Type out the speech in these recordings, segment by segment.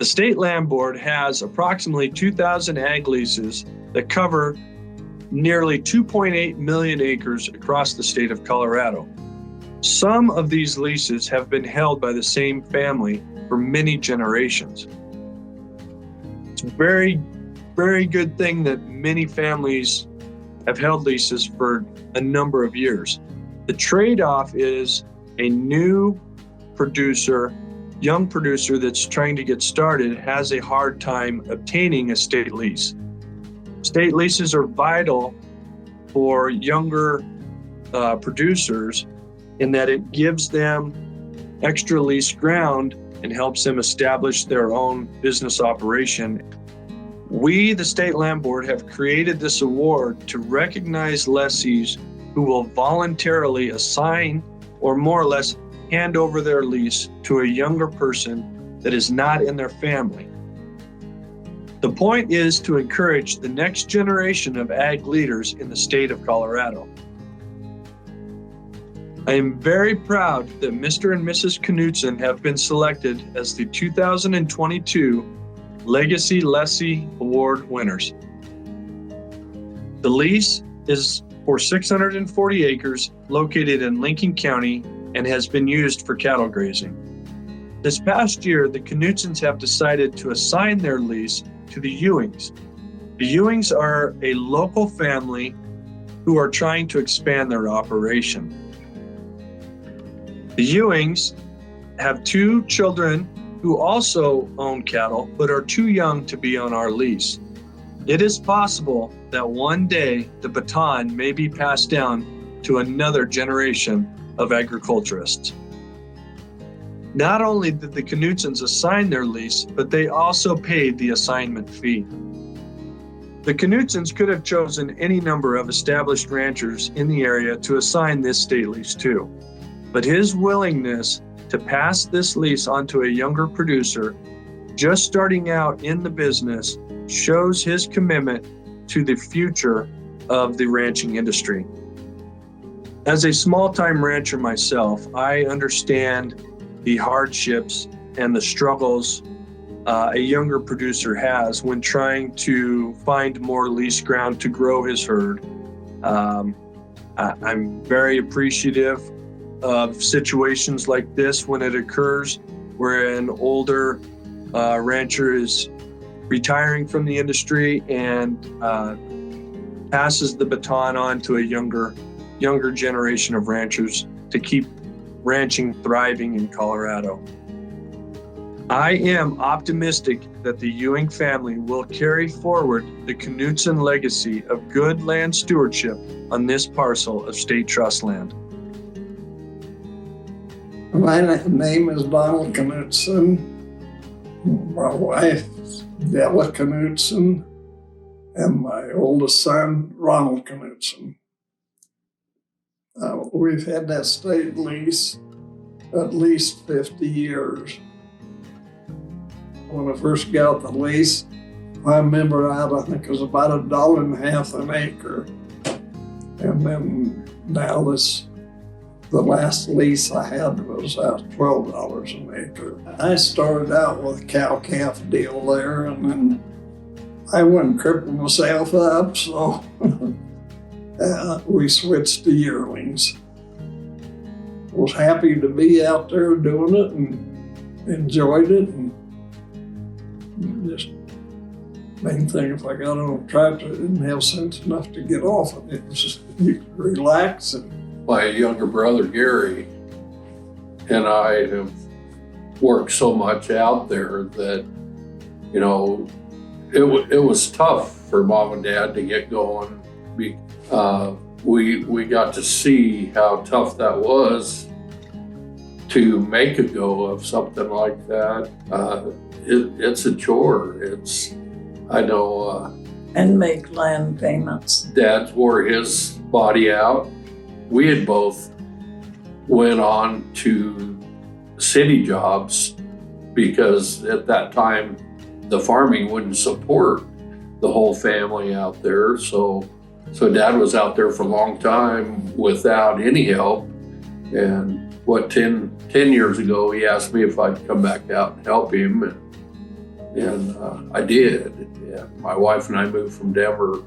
The State Land Board has approximately 2,000 ag leases that cover nearly 2.8 million acres across the state of Colorado. Some of these leases have been held by the same family for many generations. It's a very, very good thing that many families have held leases for a number of years. The trade-off is a new producer, young producer that's trying to get started has a hard time obtaining a state lease. State leases are vital for younger producers in that it gives them extra lease ground and helps them establish their own business operation. We, the State Land Board, have created this award to recognize lessees who will voluntarily assign or more or less hand over their lease to a younger person that is not in their family. The point is to encourage the next generation of ag leaders in the state of Colorado. I am very proud that Mr. and Mrs. Knutson have been selected as the 2022 Legacy Lessee Award winners. The lease is for 640 acres located in Lincoln County and has been used for cattle grazing. This past year, the Knutsons have decided to assign their lease to the Ewings. The Ewings are a local family who are trying to expand their operation. The Ewings have 2 children who also own cattle, but are too young to be on our lease. It is possible that one day the baton may be passed down to another generation of agriculturists. Not only did the Knutsons assign their lease, but they also paid the assignment fee. The Knutsons could have chosen any number of established ranchers in the area to assign this state lease to, but his willingness to pass this lease on to a younger producer just starting out in the business shows his commitment to the future of the ranching industry. As a small-time rancher myself, I understand the hardships and the struggles a younger producer has when trying to find more lease ground to grow his herd. I'm very appreciative of situations like this when it occurs, where an older rancher is retiring from the industry and passes the baton on to a younger generation of ranchers to keep ranching thriving in Colorado. I am optimistic that the Ewing family will carry forward the Knutson legacy of good land stewardship on this parcel of state trust land. My name is Donald Knutson. My wife, Della Knutson, and my oldest son, Ronald Knutson. We've had that state lease at least 50 years. When I first got the lease, I remember I think it was about $1.50 an acre. And then now the last lease I had was at $12 an acre. I started out with a cow-calf deal there, and then I wouldn't cripple myself up, so we switched to yearlings. Was happy to be out there doing it and enjoyed it. And just main thing, if I got on a tractor, I didn't have sense enough to get off of it. It was just, you could relax. And my younger brother, Gary, and I have worked so much out there that, you know, it was tough for Mom and Dad to get going. We got to see how tough that was to make a go of something like that. It's a chore. I know. And make land payments. Dad wore his body out. We had both went on to city jobs because at that time the farming wouldn't support the whole family out there. So Dad was out there for a long time without any help. And 10 years ago, he asked me if I'd come back out and help him. And I did. And my wife and I moved from Denver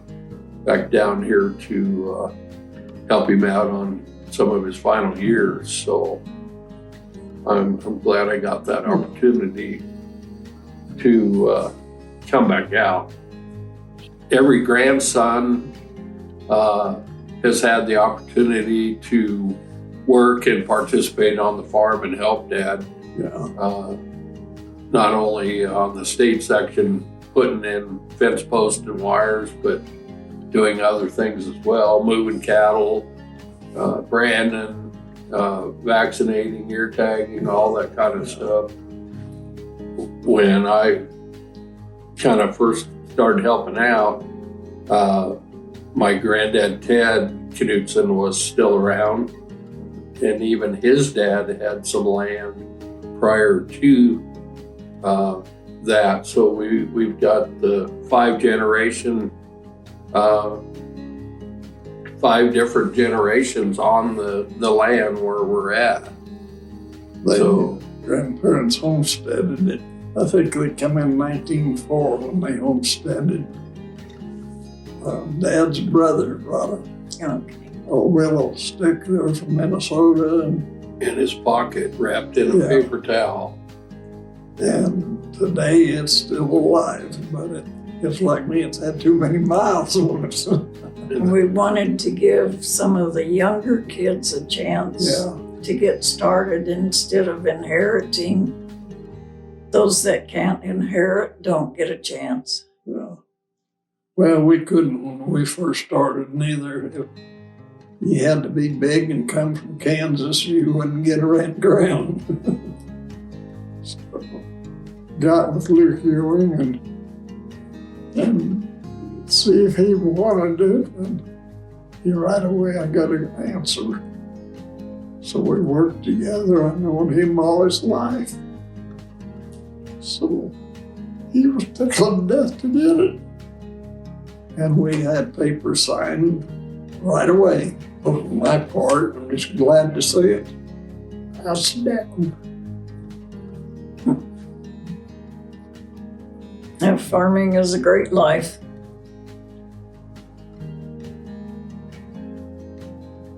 back down here to help him out on some of his final years. So I'm glad I got that opportunity to come back out. Every grandson has had the opportunity to work and participate on the farm and help Dad. Yeah. Not only on the state section, putting in fence posts and wires, but doing other things as well, moving cattle, branding, vaccinating, ear tagging, all that kind of stuff. When I kind of first started helping out, my granddad Ted Knutson was still around, and even his dad had some land prior to that. So we've got the 5 different generations on the land where we're at. So Grandparents homesteaded it. I think they come in 1904 when they homesteaded. Dad's brother brought a willow stick there from Minnesota, and in his pocket, wrapped in a paper towel. And today it's still alive, but it's like me, it's had too many miles on it. And we wanted to give some of the younger kids a chance to get started instead of inheriting. Those that can't inherit don't get a chance. Yeah. Well, we couldn't when we first started neither. You had to be big and come from Kansas, you wouldn't get a rent ground. So, got with Luke Ewing and see if he wanted it, and right away I got an answer. So we worked together. I've known him all his life. So he was tickled to death to get it. And we had papers signed right away. For my part, I'm just glad to see it. House down. Now, farming is a great life.